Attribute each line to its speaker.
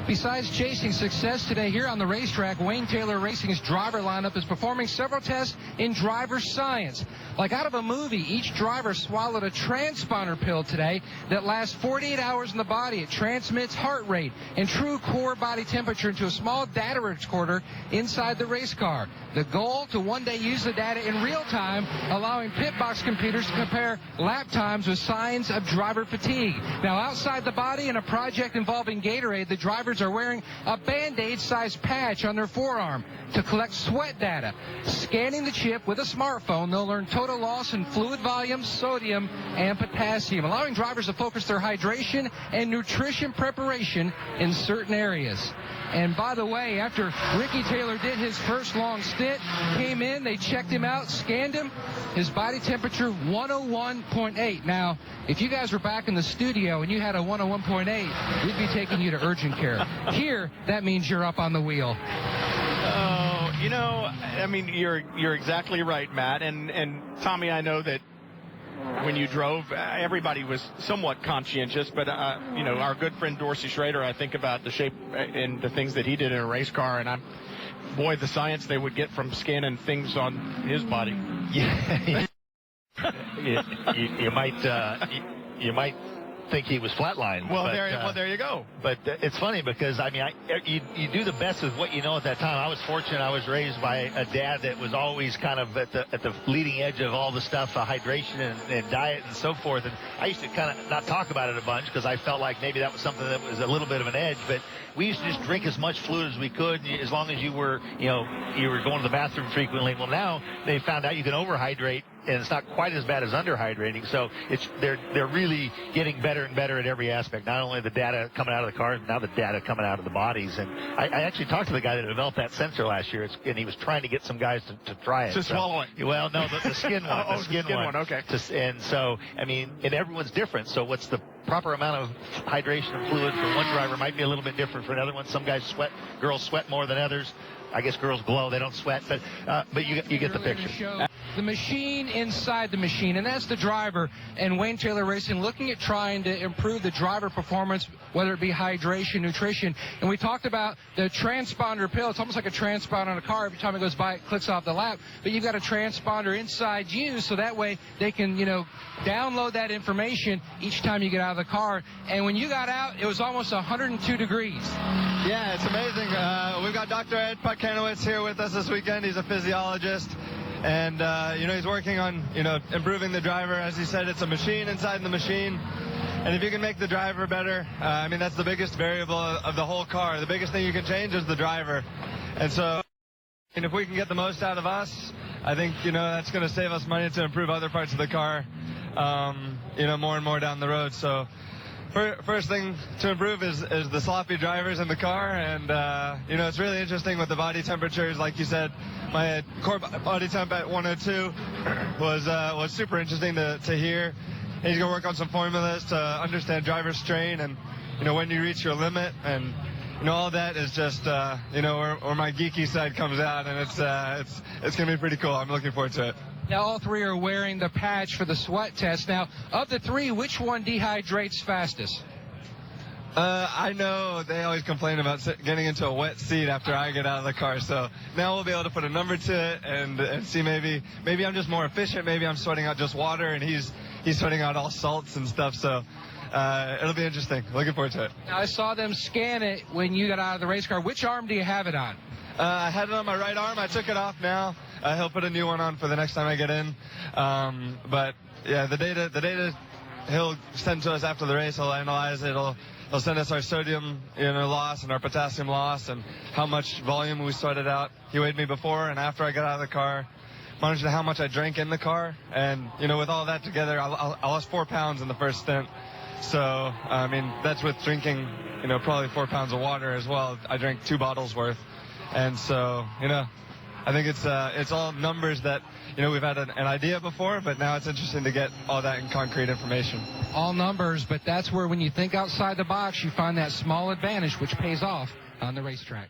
Speaker 1: Besides chasing success today here on the racetrack, Wayne Taylor Racing's driver lineup is performing several tests in driver science. Like out of a movie, each driver swallowed a transponder pill today that lasts 48 hours in the body. It transmits heart rate and true core body temperature into a small data recorder inside the race car. The goal, to one day use the data in real time, allowing pit box computers to compare lap times with signs of driver fatigue. Now, outside the body, in a project involving Gatorade, the drivers are wearing a Band-Aid sized patch on their forearm to collect sweat data. Scanning the chip with a smartphone, they'll learn total loss in fluid volume, sodium, and potassium, allowing drivers to focus their hydration and nutrition preparation in certain areas. And by the way, after Ricky Taylor did his first long stint, came in, they checked him out, scanned him, his body temperature 101.8. Now, if you guys were back in the studio and you had a 101.8, we'd be taking you to urgent care. Here, that means you're up on the wheel.
Speaker 2: Oh, you know, I mean, you're exactly right, Matt. And Tommy, I know that when you drove, everybody was somewhat conscientious, but, you know, our good friend Dorsey Schrader, I think about the shape and the things that he did in a race car, and boy, the science they would get from scanning things on his body.
Speaker 3: Yeah. you might think he was flatlined.
Speaker 2: Well, there you go.
Speaker 3: But it's funny because, I mean, you do the best with what you know at that time. I was fortunate. I was raised by a dad that was always kind of at the leading edge of all the stuff, hydration and diet and so forth. And I used to kind of not talk about it a bunch because I felt like maybe that was something that was a little bit of an edge. But we used to just drink as much fluid as we could, as long as you were going to the bathroom frequently. Well, now they found out you can overhydrate, and it's not quite as bad as underhydrating. So they're really getting better and better at every aspect. Not only the data coming out of the cars, now the data coming out of the bodies. And I actually talked to the guy that developed that sensor last year, and he was trying to get some guys to try it.
Speaker 2: To swallow it.
Speaker 3: Well, no, the skin one.
Speaker 2: The skin one. Okay.
Speaker 3: And so, I mean, and everyone's different. So what's the proper amount of hydration and fluid for one driver might be a little bit different for another one. Some guys girls sweat more than others. I guess girls glow, they don't sweat, but you get the picture.
Speaker 1: The machine inside the machine, and that's the driver. And Wayne Taylor Racing looking at trying to improve the driver performance, whether it be hydration, nutrition. And we talked about the transponder pill. It's almost like a transponder on a car. Every time it goes by, it clicks off the lap. But you've got a transponder inside you, so that way they can, download that information each time you get out of the car. And when you got out, it was almost 102 degrees.
Speaker 4: Yeah, it's amazing. We've got Dr. Ed Putkanowitz here with us this weekend. He's a physiologist. And, he's working on, improving the driver. As he said, it's a machine inside the machine. And if you can make the driver better, that's the biggest variable of the whole car. The biggest thing you can change is the driver. And so, if we can get the most out of us, I think, that's going to save us money to improve other parts of the car, more and more down the road. So, first thing to improve is the sloppy drivers in the car, and it's really interesting with the body temperatures. Like you said, my core body temp at 102 was super interesting to hear. And he's gonna work on some formulas to understand driver strain and when you reach your limit, and all that is just where my geeky side comes out, and it's gonna be pretty cool. I'm looking forward to it.
Speaker 1: Now, all three are wearing the patch for the sweat test. Now, of the three, which one dehydrates fastest?
Speaker 4: I know they always complain about getting into a wet seat after I get out of the car. So now we'll be able to put a number to it and see maybe I'm just more efficient. Maybe I'm sweating out just water and he's sweating out all salts and stuff. So it'll be interesting. Looking forward to it.
Speaker 1: Now, I saw them scan it when you got out of the race car. Which arm do you have it on?
Speaker 4: I had it on my right arm. I took it off now. He'll put a new one on for the next time I get in. But yeah, the data he'll send to us after the race. He'll analyze it. He'll send us our sodium loss and our potassium loss and how much volume we sweated out. He weighed me before and after I got out of the car, monitored how much I drank in the car, and with all that together, I lost 4 pounds in the first stint. So that's with drinking probably 4 pounds of water as well. I drank 2 bottles worth, and so I think it's all numbers that we've had an idea before, but now it's interesting to get all that in concrete information.
Speaker 1: All numbers, but that's where when you think outside the box, you find that small advantage, which pays off on the racetrack.